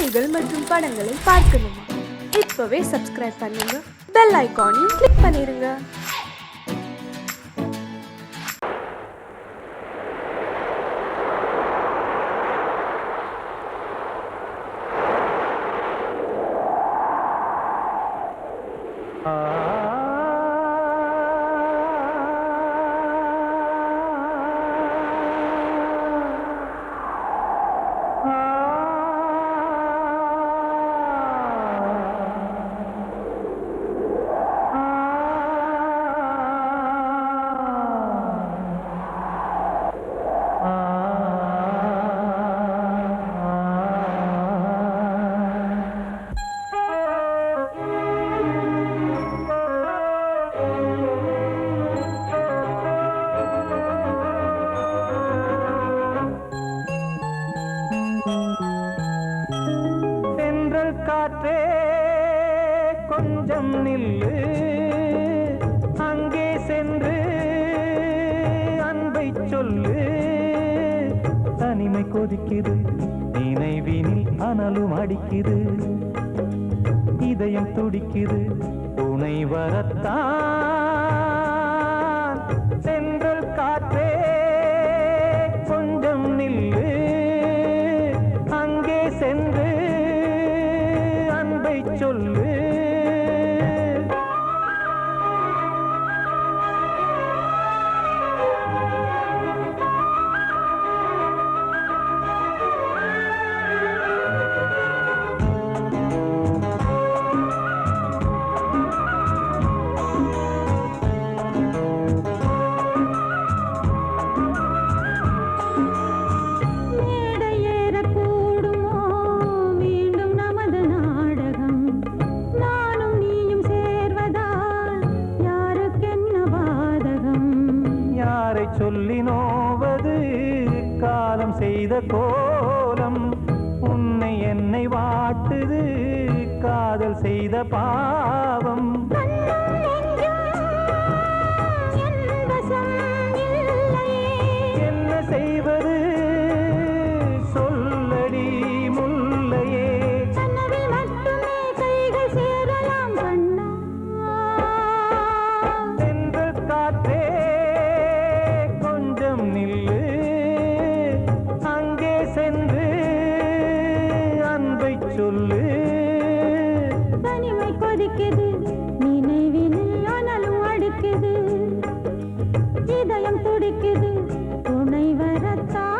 செய்திகள் மற்றும் படங்களை பார்க்கணுமா? இப்பவே சப்ஸ்கிரைப் பண்ணுங்க, பெல் ஐகானையும் கிளிக் பண்ணிருங்க. காற்றே கொஞ்சம் நில்லு, அங்கே சென்று அன்பை சொல்லு. தனிமை கொதிக்குது, நினைவினில் அனலும் அடிக்குது, இதயம் துடிக்குது, துணை வரத்தான். சென்றல் காற்றே கொஞ்சம் நில்லு, அங்கே சென்று சொல்லு. சொல்லி நோவது காலம் செய்த கோலம், உன்னை என்னை வாட்டுது காதல் செய்த பாவம். என்ன செய்வது சொல்லடி முல்லையே, சென்ற காற்றே நில்லு, அங்கே சென்று அன்பை சொல்லு. தனிமை கொதிக்குது, நினைவினில் அனலும் அடிக்குது, இதயம் துடிக்குது, துணை வரத்தான்.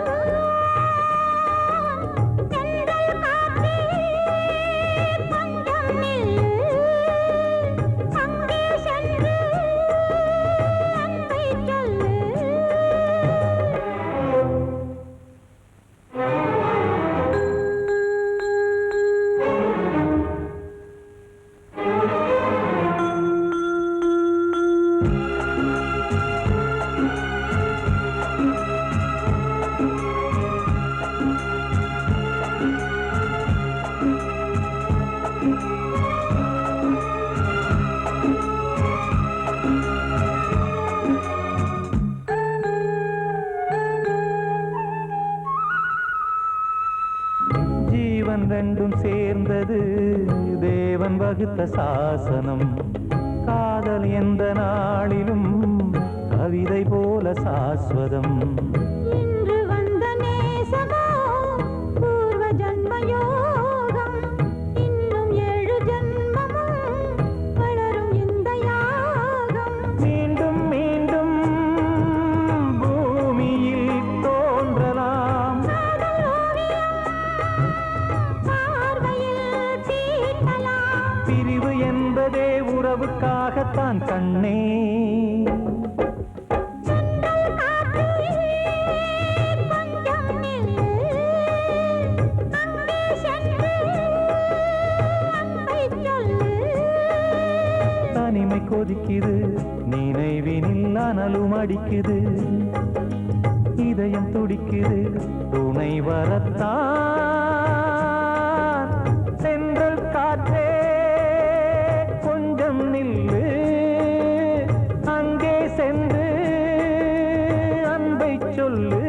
ஜீவன் ரெண்டும் சேர்ந்தது தேவன் வகுத்த சாசனம். காதல் எந்த நாளிலும் கவிதை போல சாஸ்வதம். இன்று வந்த நேசமோ பூர்வ ஜன்ம யோகம், இன்னும் 7 ஜன்மமும் வளரும் இந்த யாகம். மீண்டும் மீண்டும் பூமியில் தோன்றலாம், பிரிவு என்பதே உறவுக்காகத்தான் கண்ணே. தனிமை கொதிக்குது, நினைவினில் அனலும் அடிக்குது, இதயம் துடிக்குது, துணை வரத்தான். சென்றல் காற்றே கொஞ்சம் நில்லு, அங்கே சென்று அன்பை சொல்லு.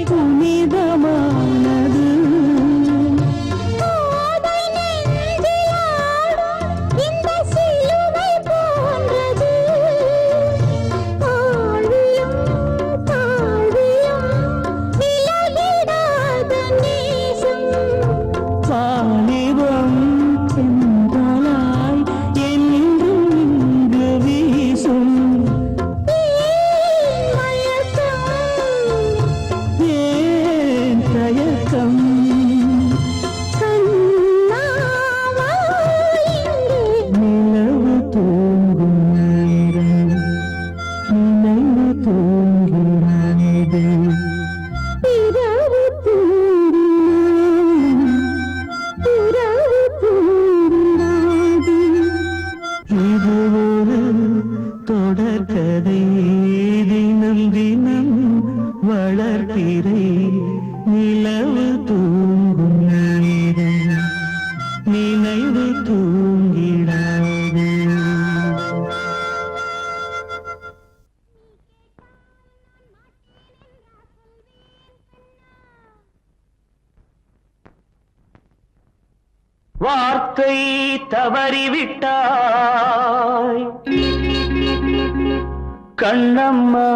புனிதமானது. வாலிபம் சென்றலாய் என்றும் இங்கு வீசும். ஏன் தயக்கம்? நிலவு தூங்கும் நேரம் நினைவு தூங்கிறது. இது ஒரு தொடர்கதை, தினம் தினம் வளர்பிறை நிலவு தூங்கும் நேரம் நினைவு தூங்கிடாது. வார்த்தை தவறிவிட்டாய் கண்ணம்மா,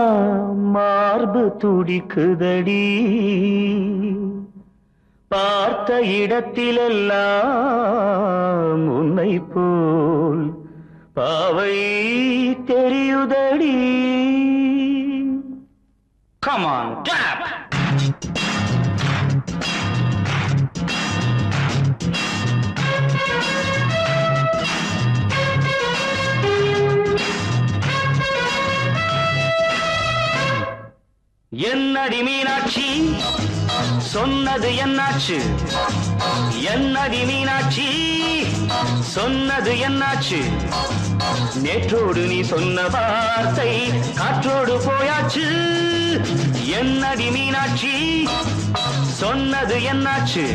மார்பு துடிக்குதடி. பார்த்த இடத்திலெல்லாம் உன்னை போல் பாவை தெரியுதடி. Come on, clap! என்னடி மீனாட்சி சொன்னது என்னாச்சு? என்னடி மீனாட்சி சொன்னது என்னாச்சு? நேற்றோடு நீ சொன்ன வார்த்தை காற்றோடு போயாச்சு. என்னடி மீனாட்சி சொன்னது என்னாச்சு?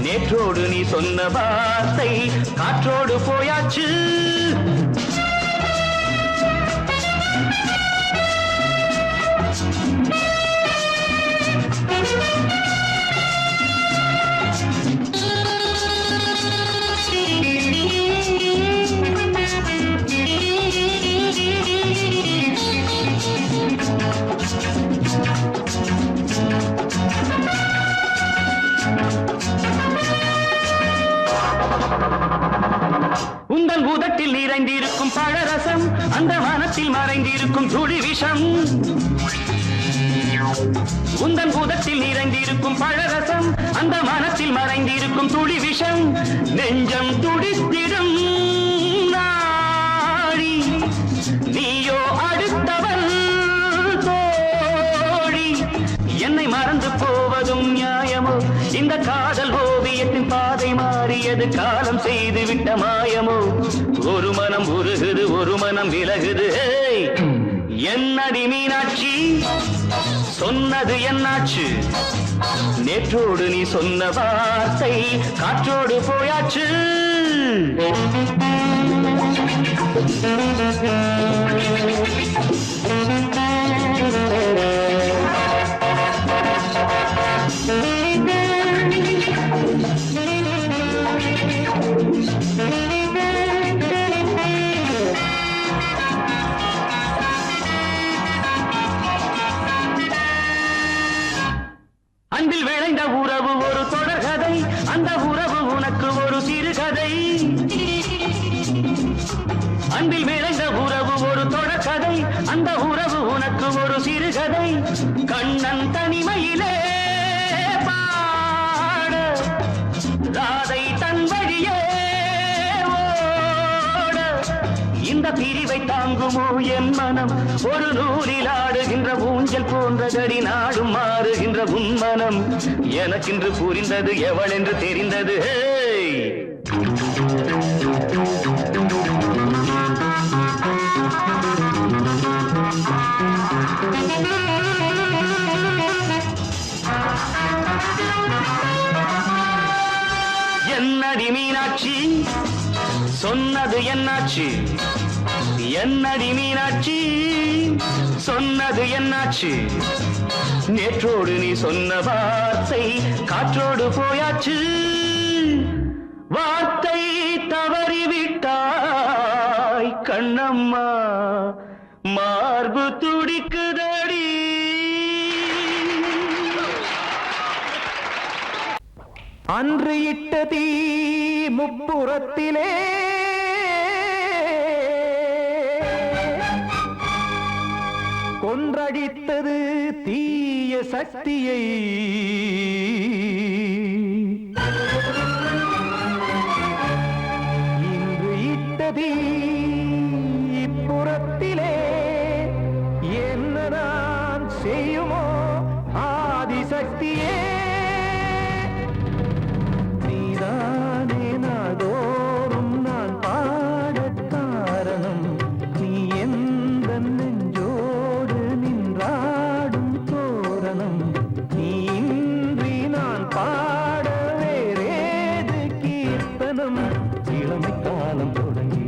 நேற்றோடு நீ சொன்ன வார்த்தை காற்றோடு போயாச்சு. உந்தன் பூதத்தில் நிறைந்திருக்கும் பழரசம், அந்த வானத்தில் மறைந்திருக்கும் துளி விஷம். உந்தன் பூதத்தில் நிறைந்திருக்கும் பழரசம், அந்த வானத்தில் மறைந்திருக்கும் துளி விஷம். நெஞ்சம் துடித்திடும் நாடி, நீயோ அடுத்தவன் தோழி. என்னை மறந்து போவதும் நியாயமோ? இந்த காதல் ஓவியத்தின் பாதை மாறியது காலம் செய்து விட்ட மாயமோ? ஒரு மனம் உருகுது, ஒரு மனம் விலகுது. என்னடி மீனாட்சி சொன்னது என்னாச்சு? நேற்றோடு நீ சொன்ன வார்த்தை காற்றோடு போயாச்சு. அன்பில் விளைந்த உறவு ஒரு தொடர்கதை, அந்த உறவு உனக்கு ஒரு சிறுகதை. அன்பில் விளைந்த உறவு ஒரு தொடர்கதை, அந்த உறவு உனக்கு ஒரு சிறுகதை. கண்ணன் தனிமையிலே பாட, ராதை தன் வழியே ஓட. இந்த பிரிவை தாங்குமோ என் மனம்? ஒரு நூலில் ஆடுகின்ற ஊஞ்சல் போன்றதடி, நாடும் மாறுகின்ற உன்மனம். எனக்கென்று புரிந்தது எவள் என்று தெரிந்தது. என்னடி மீனாட்சி சொன்னது என்னாச்சு? என்னடி மீனாட்சி சொன்னது என்னாச்சு நேற்றோடு நீ சொன்ன வார்த்தை காற்றோடு போயாச்சு வார்த்தை தவறிவிட்டாய் கண்ணம்மா மார்பு துடிக்குதடி அன்று இட்ட தீ முப்புறத்திலே கொன்றடித்தது தீய சக்தியை இன்று இட்ட தீ இப்புறத்திலே என்னதான் செய்யுமோ ஆதிசக்தியே நீதானே நாள்தோறும் நான் பாடக் காரணம் நீ எந்த நெஞ்சோடு நின்றாடும் தோரணம் நீ இன்றி நான் பாட வேறேது கீர்த்தனம் இளமை காலம் தொடங்கி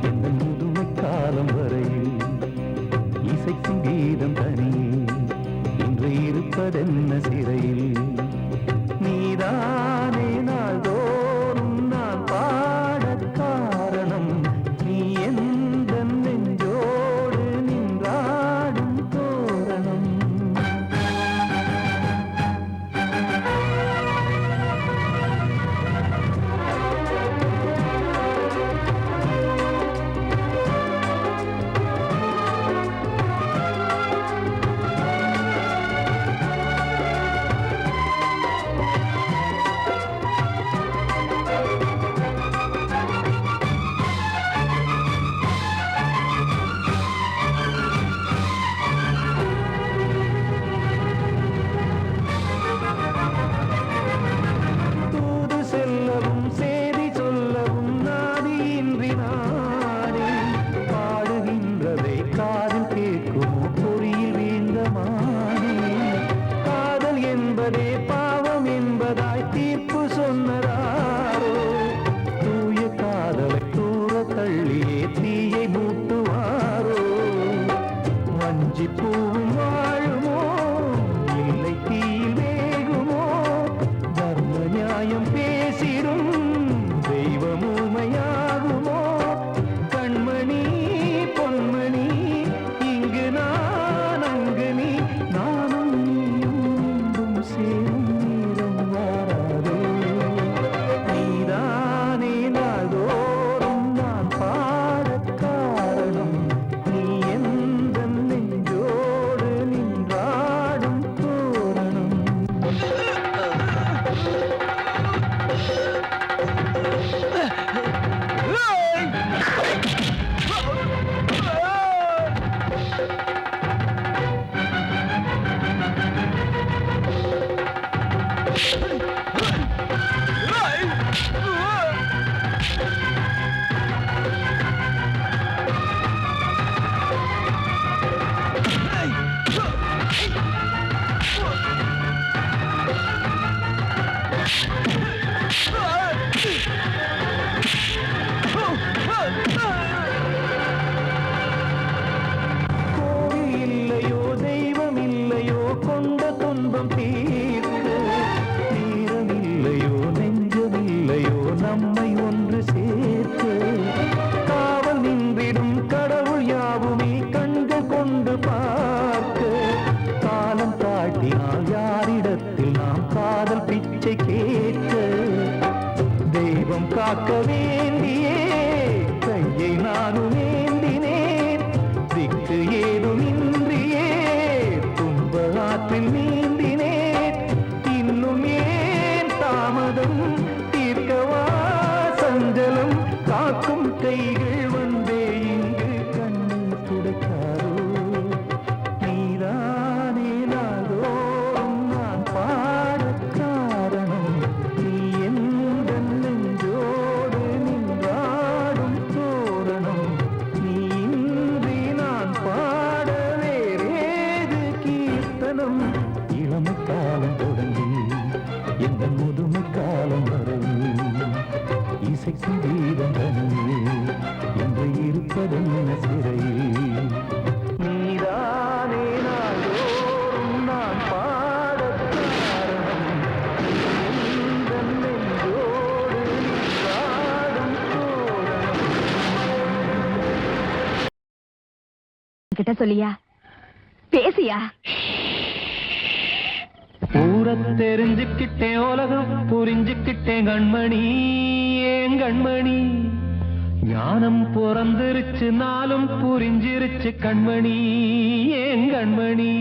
எந்த முதுமை காலம் வரையில் இசைக்கும் கீதம் தனியே இன்று இருப்பதென்ன சிறையில் நீதானே நாள்தோறும் நான் பாடக் காரணம் நீ எந்த நெஞ்சோடு நின்றாடும் தோரணம் தூது செல்லவும் சேதி சொல்லவும் நாதியின்றி நானே பாடுகின்றதை காதில் கேட்கும் பொறியில் வீழ்ந்தமானே காதல் என்பதே பாவம் என்பதாய் தீர்ப்பு சொன்னதாரோ தூய காதலை தூர தள்ளியே தீயை மூட்டுவாரோ வஞ்சி பூவும் வாழுமோ இல்லை தீயில் வேகுமோ தர்ம நியாயம் பேசிடும் தெய்வம் ஊமையாகுமோ கண்மணி பொன்மணி இங்கு நான் அங்கு நீ நானும் நீயும் மீண்டும் சேரும் நேரம் வாராதே நீதானே நாள்தோறும் நான் பாடக் காரணம் நீ எந்த நெஞ்சோடு நின்றாடும் தோரணம் கோவில் இல்லையோ தெய்வம் இல்லையோ கொண்ட துன்பம் தீர்க்க நேரம் இல்லையோ நெஞ்சம் இல்லையோ நம்மை ஒன்று சேர்க்க காவல் நின்றிடும் கடவுள் யாவுமே கண்கள் கொண்டு பார்க்க காலம் காட்டினால் யாரிடத்தில் நாம் காதல் பிச்சை கேட்க தெய்வம் காக்க வேண்டியே கையை நானும் ஏந்தினேன் திக்கு ஏதுமின்றியே துன்ப ஆற்றில் நீந்தினேன் இன்னும் ஏன் தாமதம் தீர்க்கவா சஞ்சலம் காக்கும் கைகள் வந்தே இங்கு கண்ணீர் துடைக்காரோ நீதானே நாள்தோறும் நான் பாடக் காரணம் நீ எந்த நெஞ்சோடு நின்றாடும் தோரணம் நீ இன்றி நான் பாட வேறேது கீர்த்தனம் இளமை காலம் தொடங்கி எந்த முதுமை காலம் வரை இசைக்கும் கீதம் தனியே இந்த அங்கு இருப்பதென்ன சிறையில் நீதானே நாள்தோறும் நான் பாடக் காரணம் எந்தன் நெஞ்சோடு நீராடும் தோரணம் கிட்ட சொல்லியா பேசியா ஊரத் தெரிஞ்சுக்கிட்டேன் உலகம் புரிஞ்சுக்கிட்டேன் கண்மணி ஏன் கண்மணி ஞானம் பிறந்திருச்சு நாளும் புரிஞ்சிருச்சு கண்மணி ஏன் கண்மணி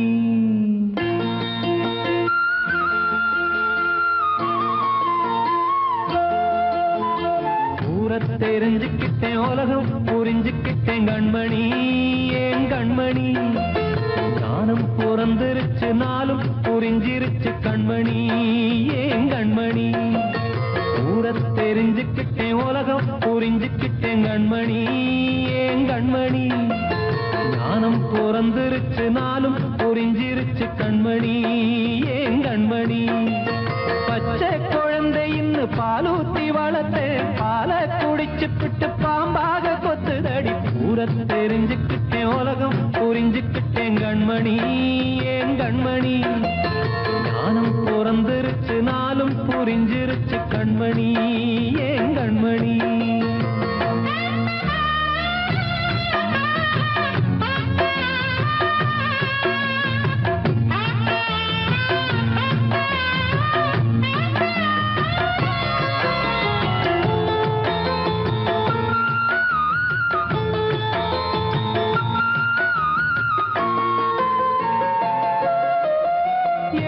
ஊரத் தெரிஞ்சுக்கிட்டேன் உலகம் புரிஞ்சுக்கிட்டேன் கண்மணி ஏன் கண்மணி ஞானம் பிறந்திருச்சு நாளும் புரிஞ்சிருச்சு கண்மணி ஏன் கண்மணி ஊரத் தெரிஞ்சுக்கிட்டேன் உலகம் புரிஞ்சுக்கிட்டேன் கண்மணி ஏன் கண்மணி ஞானம் பிறந்திருச்சு நாளும் புரிஞ்சிருச்சு கண்மணி ஏன் கண்மணி பச்சை குழந்தை இன்னும் பாலூத்தி வளர்த்தேன் பாலை குடிச்சுப்பிட்டு பாம்பாக கொத்துதடி ஊரத் தெரிஞ்சுக்கிட்டேன் உலகம் புரிஞ்சுக்கிட்டேன் கண்மணி ஏன் கண்மணி ஞானம் பிறந்திருச்சு நாளும் புரிஞ்சிருச்சு கண்மணி ஏன் கண்மணி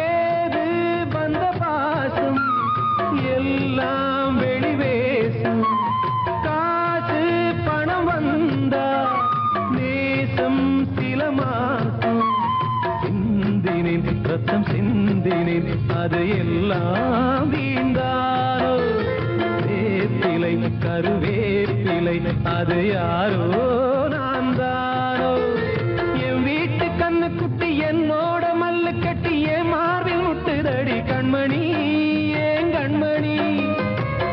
ஏது வந்த பாசம் எல்லாம் வெளிவேசம் காசு பணம் வந்தா நேசம் சில மாசம் சிந்தினேன் ரத்தம் சிந்தினேன் அது எல்லாம் வீந்தாரோ வேப்பிலை கருவேப்பிலை அது யாரோ நான் தானோ என் வீட்டு கண்ணு குட்டி என்னோட மல்லு கட்டி என் மார்பில் முட்டுதடி கண்மணி ஏன் கண்மணி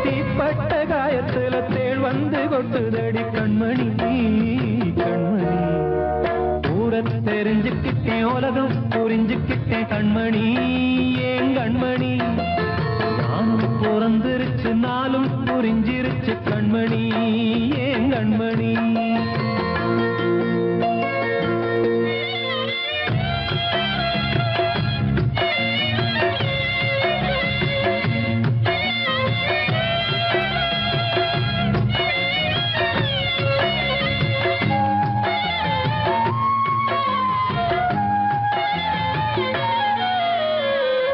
தீப்பட்ட காயத்துல தேள் வந்து கொட்டுதடி கண்மணி கண்மணி ஊரத் தெரிஞ்சுக்கிட்டேன் உலகம் புரிஞ்சுக்கிட்டேன் கண்மணி ஏன் கண்மணி நானும் பிறந்திருச்சு நாளும் புரிஞ்சிருச்சு கண்மணி ஏன் கண்மணி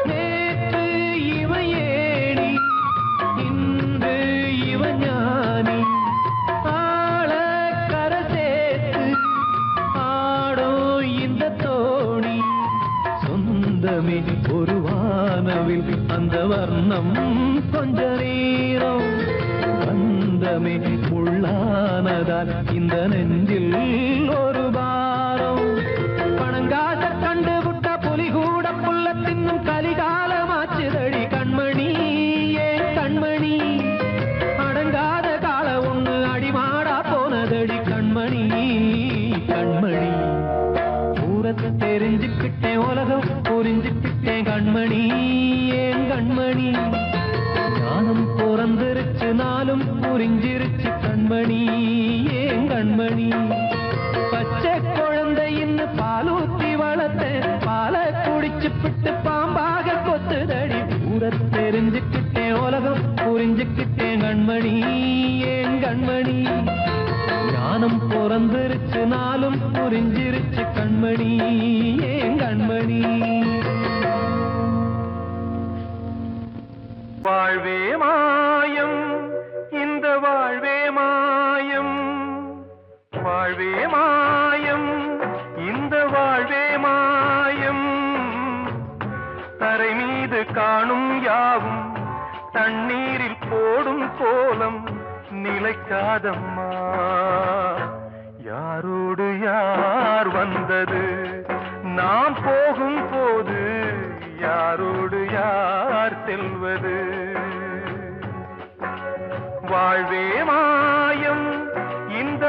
நேற்று இவன் ஏணி இன்று இவன் ஞானி ஆள கரை சேர்த்து ஆடோ இந்த தோணி சொந்தமே ஒரு வானவில் அந்த வர்ணம் கொஞ்ச நேரம் பந்தமே உள்ளானதால் இந்த நெஞ்சில் ஒரு பாரம் பணங்காச கண்டு விட்ட புலி கூட புல்ல தின்னும் கலிகாலமாச்சுதடி கண்மணி ஏன் கண்மணி அடங்காத கால ஒண்ணு அடிமாடா போனதடி கண்மணி கண்மணி ஊரத் தெரிஞ்சுக்கிட்டேன் உலகம் புரிஞ்சுக்கிட்டேன் கண்மணி ஏன் கண்மணி ஞானம் பிறந்திருச்சு நாளும் புரிஞ்சிருச்சு கண்மணி ஏன் கண்மணி பச்சை குழந்தை இன்னும் பாலூத்தி வளர்த்தேன் பாலை குடிச்சுப்பிட்டு பாம்பாக கொத்துதடி ஊரத் தெரிஞ்சுக்கிட்டேன் உலகம் புரிஞ்சுக்கிட்டேன் கண்மணி ஏன் கண்மணி ஞானம் பிறந்திருச்சு நாளும் புரிஞ்சிருச்சு கண்மணி ஏன் கண்மணி வாழ்வே மாயம் இந்த வாழ்வே மாயம் வாழ்வே மாயம் இந்த வாழ்வே மாயம் தரை மீது காணும் யாவும் தண்ணீரில் போடும் கோலம் நிலைக்காதம்மா யாரோடு யார் வந்தது நாம் போகும் போது யாரோடு யார் செல்வது வாழ்வே மாயம் இந்த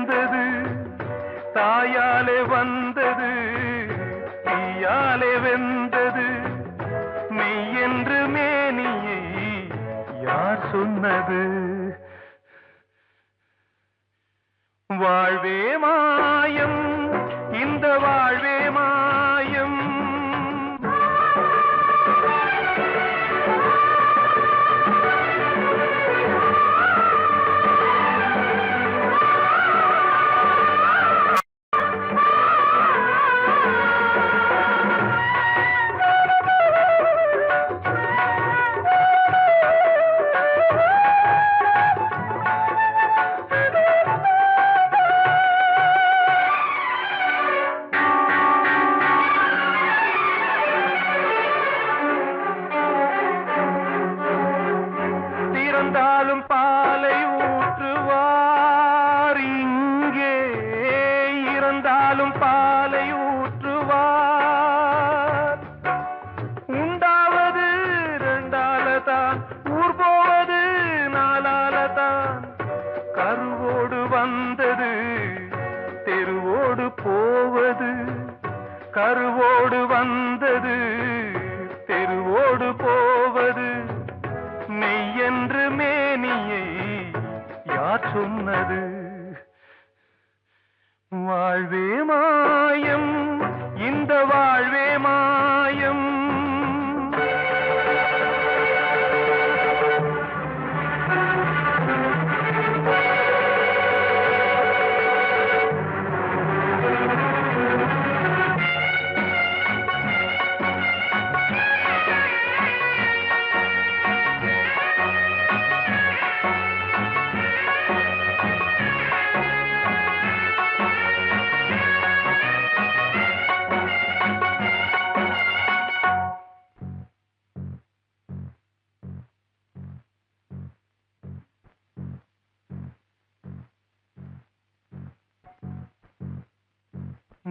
வந்தது தாயாலே வந்தது தீயாலே வெந்தது மெய் என்று மேனியை யார் சொன்னது வாழ்வே மாயம் இந்த வாழ்வே மாயம் இறந்தாலும் பாலை ஊற்றுவார் இங்கே இறந்தாலும் பாலை ஊற்றுவார் உண்டாவது ரெண்டாலதான் ஊர் போவது நாலாலதான் கருவோடு வந்தது தெருவோடு போவது கருவோடு வந்தது தெருவோடு போவது மெய் என்று மேனியை யார் சொன்னது வாழ்வே மாயம் இந்த வாழ்வே மாயம்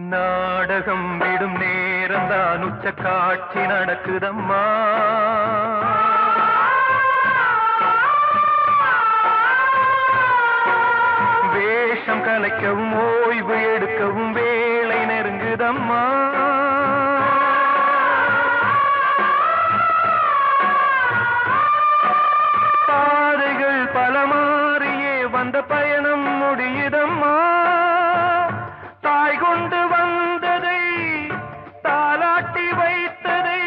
நாடகம் விடும் நேரம்தான் உச்ச காட்சி நடக்குதம்மா வேஷம் கலைக்கவும் ஓய்வு எடுக்கவும் வேலை நெருங்குதம்மா பாதைகள் பல மாறியே வந்த பயணம் முடியுதம்மா தாய் கொண்டு வந்ததை தாலாட்டி வைத்ததை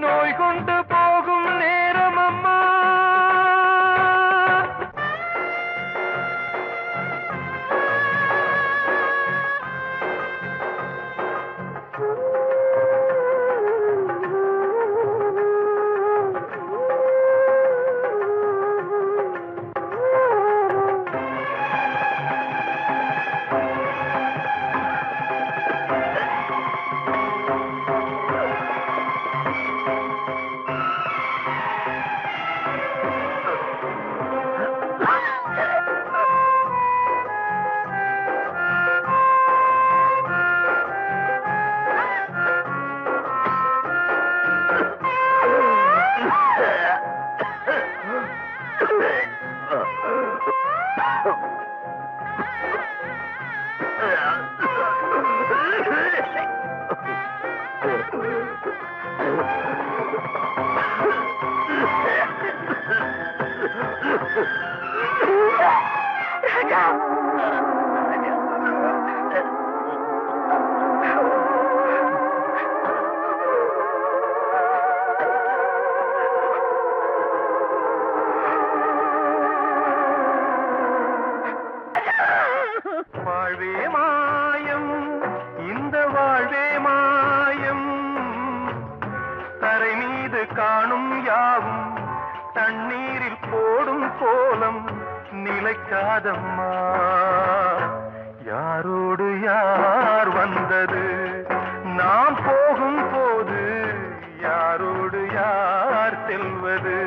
நோய் கொண்டு போகும் நேரம் அம்மா வாழ்வே மாயம் இந்த வாழ்வே மாயம் தரை மீது காணும் யாவும் தண்ணீரில் போடும் கோலம் நிலைக்காதம்மா யாரோடு யார் வந்தது நாம் போகும் போது யாரோடு யார் செல்வது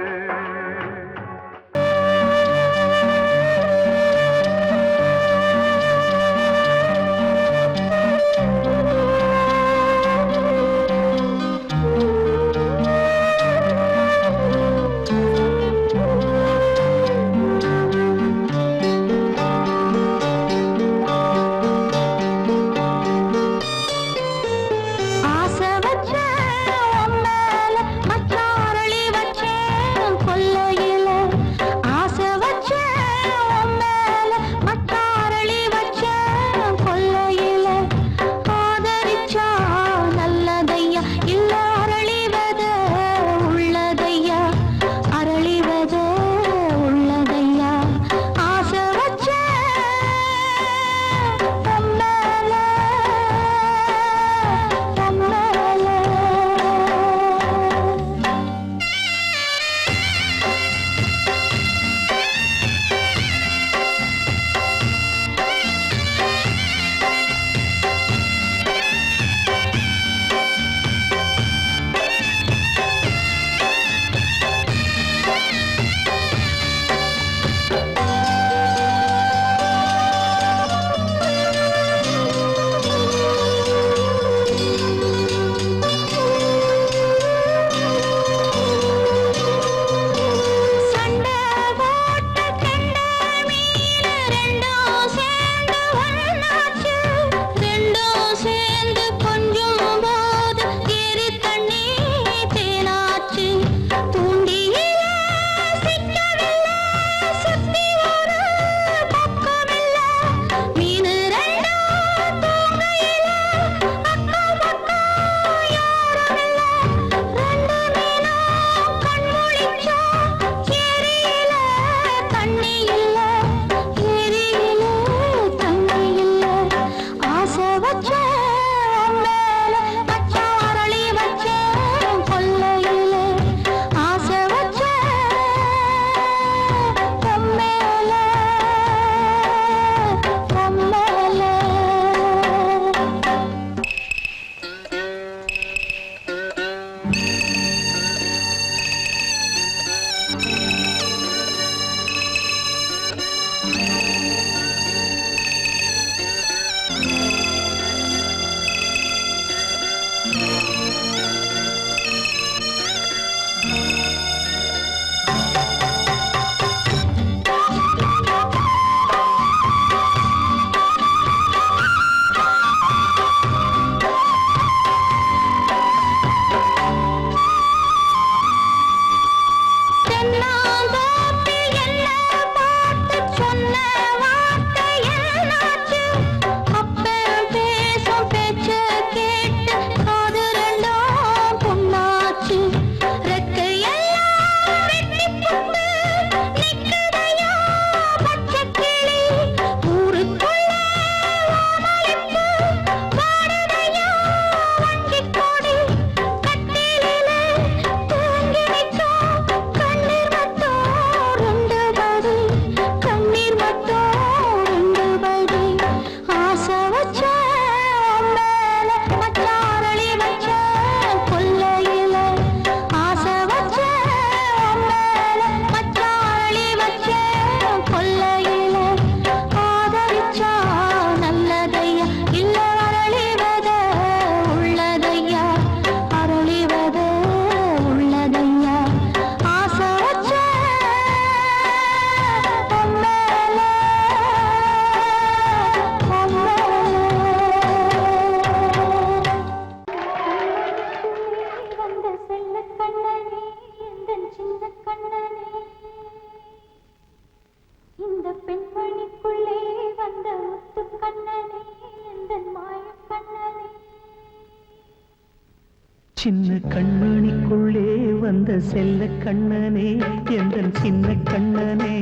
சின்ன கண்மணிக்குள்ளே வந்த செல்ல கண்ணனே எந்தன் சின்ன கண்ணனே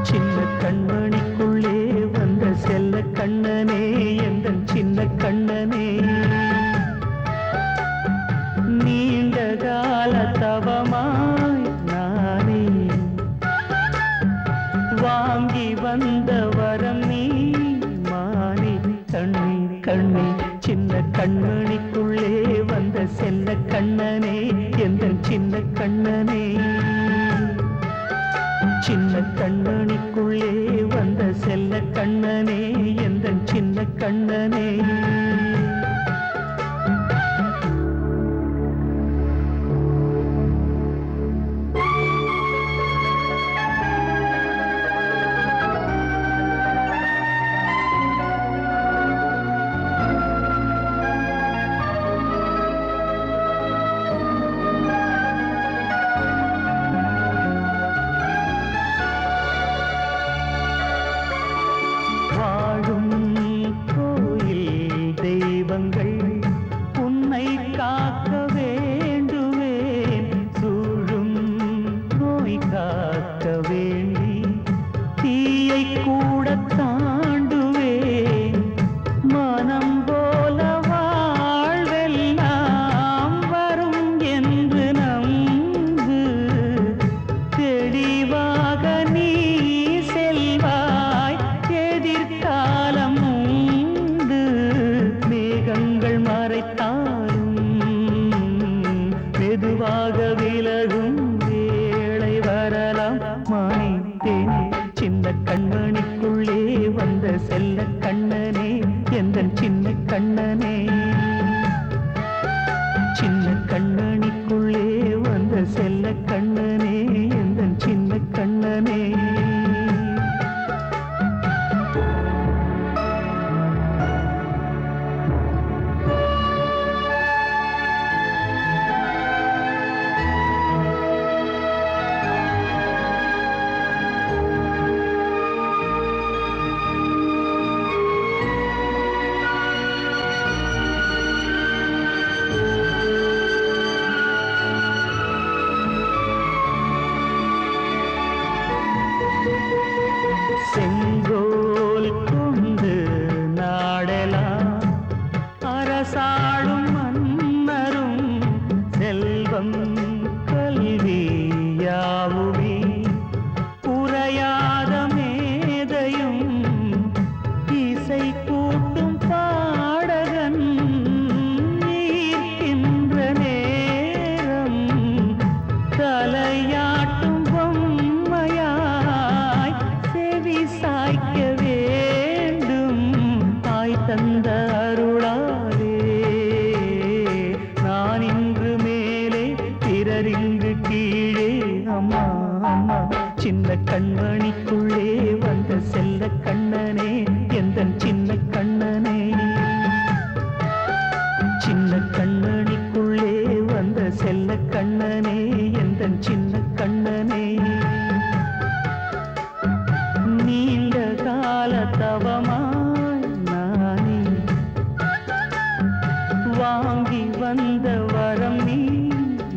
சின்ன கண்மணிக்குள்ளே வந்த செல்ல கண்ணனே எந்தன் சின்ன கண்ணனே நீண்ட கால தவமாய் நானே வாங்கி வந்த வரம் நீ மானே கண்ணே கண்ணே சின்ன கண்மணிக்குள்ளே வந்த செல்ல கண்ணனே எந்தன் சின்ன கண்ணனே சின்ன கண்மணிக்குள்ளே வந்த செல்ல கண்ணனே எந்தன் சின்ன கண்ணனே உன்னை காக்க வேண்டுவேன் சூழும் நோய் காக்க வேண்டி தீயை கூட தாண்டுவேன் மனம் போல வாழ்வெல்லாம் வரும் என்று நம்பு தெளிவாக நீ செல்வாய் எதிர்காலம் மேகங்கள் மறைத்தாலும் மெதுவாக விலகும் வேளை வரலாம் மானித்தேனே சின்ன கண்மணிக்குள்ளே வந்த செல்ல கண்ணனே எந்தன் சின்ன கண்ணனே சின்ன கண்மணிக்குள்ளே வந்த செல்ல கண்ணனே எந்தன் சின்ன கண்ணனே செங்கோல் கொண்டு நாடலாம் அரசாளும் மன்னரும் செல்வம் கல்வியாவுமே உரையாத மேதையும் இசை கூட்டும் பாடகன் ஈர்க்கின்ற நேரம் தலையாட்டும் பொம்மையாய் செவி சாய்க்க வேண்டும் தாய் தந்த அருளாலே நான் இன்று மேலே பிறரிங்கு கீழே அம்மா அம்மா சின்ன கண்மணிக்குள்ளே வந்த செல்ல கண்ணனே எந்தன் சின்ன கண்ணனே சின்ன கண்மணிக்குள்ளே வந்த செல்ல கண்ணனே எந்தன் சின்ன கண்ணனே நீண்ட கால தவமாய் நானே வாங்கி வந்த வரம் நீ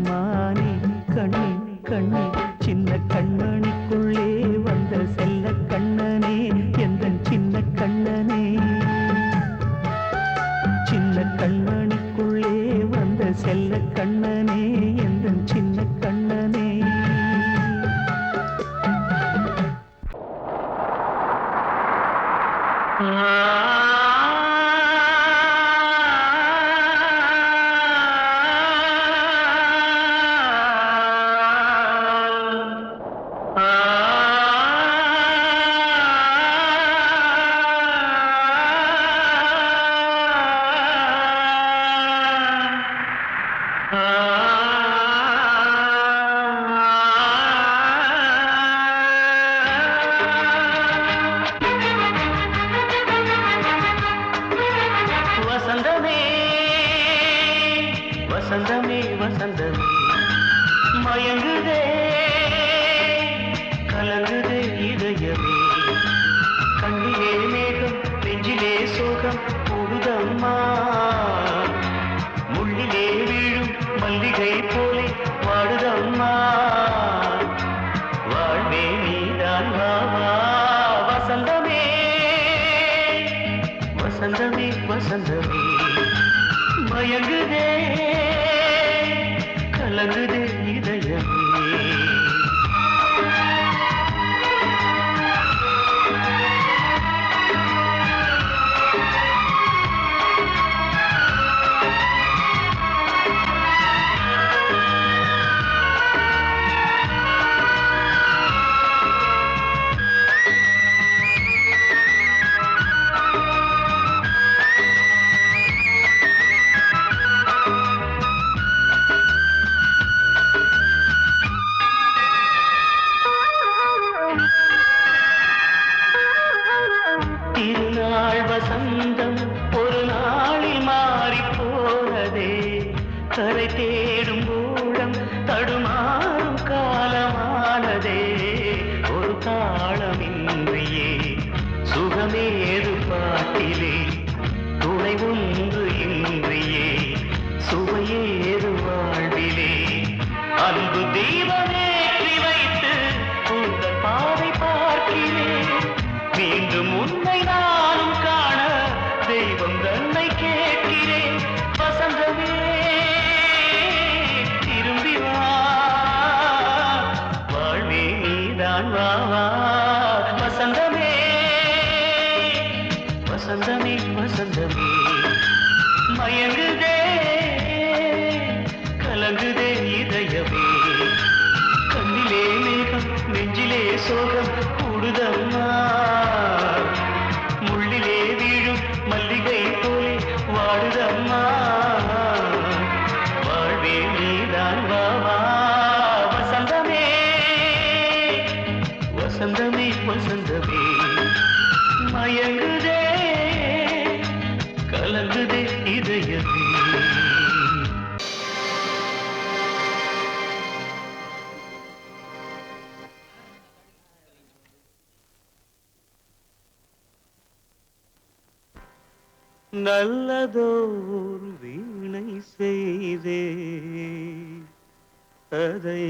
மானே கண்ணே கண்ணே சின்ன கண்மணிக்குள்ளே வந்த செல்ல கண்ணனே எந்தன் சின்ன கண்ணனே சின்ன கண்மணிக்குள்ளே வந்த செல்ல கண்ணனே எந்தன் சின்ன கண்ணனே வசந்தமே வசந்தமே மயங்குதே கலங்குதே இதயமே கண்ணிலே மேகம் நெஞ்சிலே சோகம் கூடுதம்மா முள்ளிலே வீழும் மல்லிகை போலே வாடுதம்மா வாழ்வே நீதான் வாவா வசந்தமே வசந்தமே வசந்தமே மயங்குதே கலங்குதே இதயமே திருநாள் வசந்தம் ஒரு நாளில் மாறி போனதே கரை தேடும் ஊழம் தடுமாறும் காலமானதே ஒரு தாளமின்றியே சுகமேது பாட்டிலே துணை ஒன்று இன்றியே சுவையேது வாழ்விலே அன்பு தீபமேற்றி வைத்து உங்கள் பாதை பார்க்கிறேன் மீண்டும் உன்னை நானும் காண தெய்வம் தன்னை கேட்கிறேன் வசந்தமே திரும்பி வா வாழ்வே நீதான் வா வா வசந்தமே வசந்தமே வசந்தமே மயங்குதே கலங்குதே இதயமே கண்ணிலே மேகம் நெஞ்சிலே சோகம் கூடுதம்மா முள்ளிலே வீழும் மல்லிகை போலே வாடுதம்மா வாழ்வே நீதான் வாவா வசந்தமே வசந்தமே வசந்தமே மயங்குதே கலங்குதே இதயமே நல்லதோர் வீணை செய்தே அதை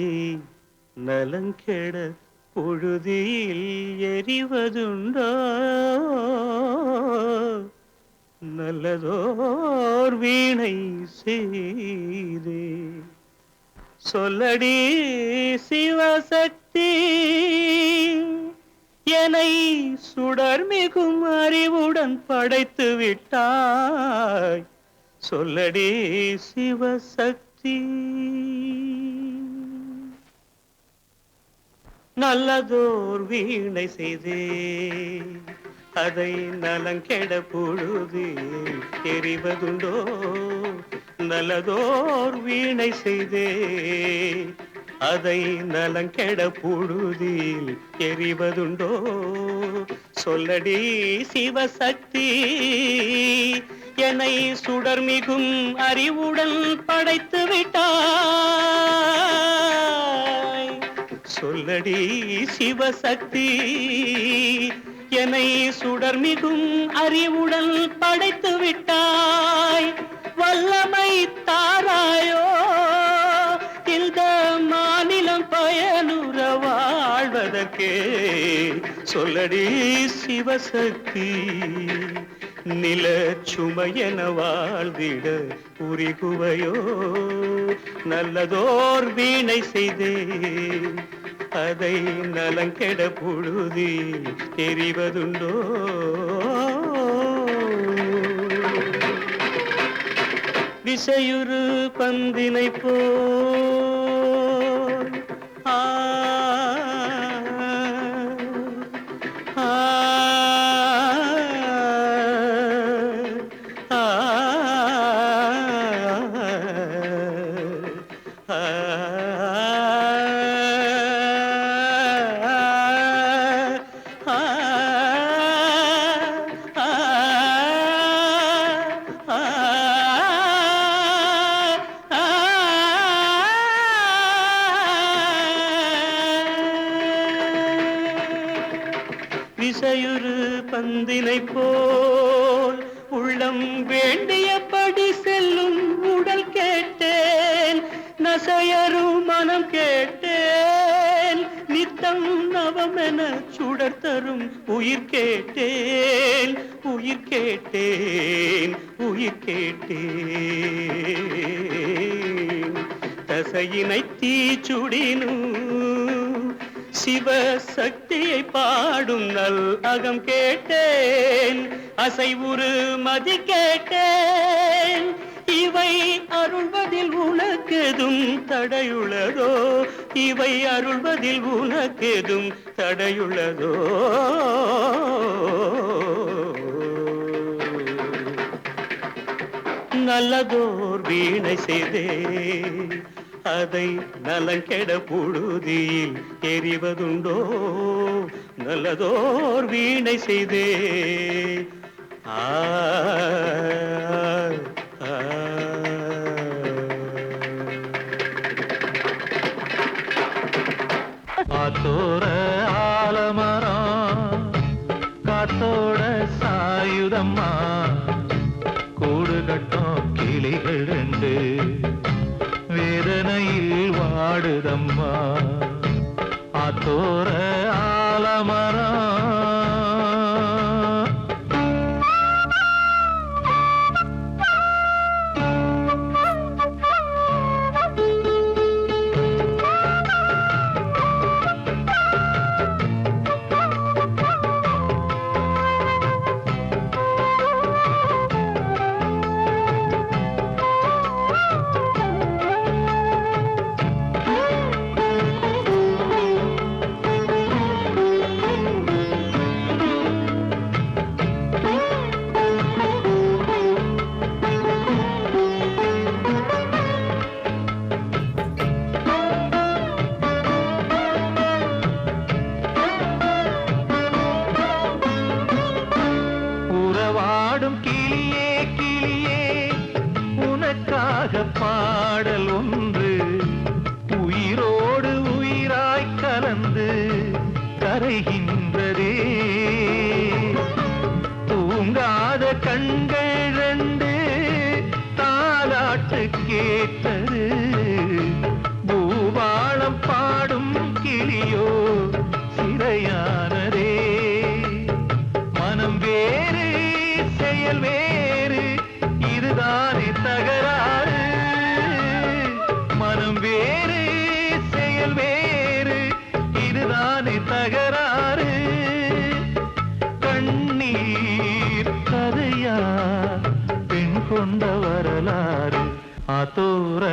நலங்கெட பொழுதில் எறிவதுண்டோ நல்லதோர் வீணை செய்தே சொல்லடி சிவசக்தி என்னை சுடர் மிகும் அறிவுடன் படைத்து விட்டாய் சொல்லடி சிவசக்தி நல்லதோர் வீணை செய்தே அதை நலங்கெட பொழுது தெரிவதுண்டோ நல்லதோர் வீணை செய்தே அதை நலங்கெட பொழுதில் எறிவதுண்டோ சொல்லடி சிவசக்தி என்னை சுடர் மிகும் அறிவுடன் படைத்து விட்டாய் சொல்லடி சிவசக்தி என்னை சுடர் மிகும் அறிவுடன் படைத்து விட்டாய் வல்லமை தாராயோ இந்த மாநிலம் பயனுற வாழ்வதற்கே சொல்லடி சிவசக்தி நில சுமையென வாழ்ந்திட உரிகுவையோ நல்லதோர் வீணை செய்தே அதை நலங்கெட பொழுதி தெரிவதுண்டோ விசையுறு பந்தினை போல் ஆ ஆ இசையுறு பந்தினை போல் உள்ளம் வேண்டியபடி செல்லும் உடல் கேட்டேன், நசையரும் மனம் கேட்டேன், நித்தம் நவமென சுடர் தரும் உயிர் கேட்டேன், உயிர் கேட்டேன், உயிர் கேட்டேன். தசையினை தீச்சுடினும் சிவசக்தியை பாடும் நல் அகம் கேட்டேன், அசைவுறு மதி கேட்டேன். இவை அருள்வதில் உனக்கெதும் தடையுள்ளதோ, இவை அருள்வதில் உனக்கெதும் தடையுள்ளதோ? நல்லதோர் வீணை செய்தே அதை நலங்கெட புழுதியில் எறிவதுண்டோ, நல்லதோர் வீணை செய்தே. ஆத்தோர ஆலமரம் காத்தோட சாயுதம்மா, கூடு கட்டும் கிளிகள் ரெண்டு வேதனையில் வாடுதம்மா. ஆத்தோர ஆலமரம் கிளியே கிளியே உனக்காக பாடல் ஒன்று உயிரோடு உயிராய் கலந்து கரைகின்றதே. தூங்காத கண்கள் ரெண்டு தாலாட்டு கேட்டது, பூபாளம் பாடும் கிளியோ சிறையானதே. மனம் வேறு செயல் வேறு இதுதானே தகராறு, மனம் வேறு செயல் வேறு இதுதானே தகராறு. கண்ணீர் கதையா பெண் கொண்ட வரலாறு. ஆத்தோர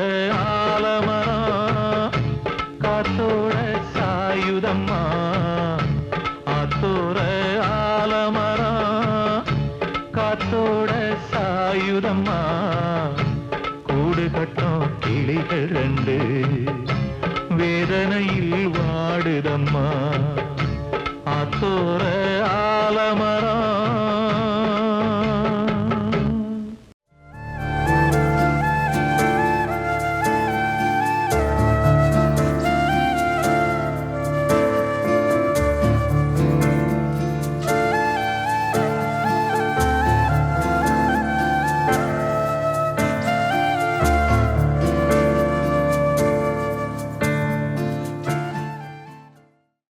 ஆலமரம் காத்தோட சாயுதம்மா, ஆத்தோர ஆலமரம் காத்தோட சாயுதம்மா, கூடு கட்டும் கிளிகள் ரெண்டு வேதனையில் வாடுதம்மா. ஆத்தோர ஆலமரம்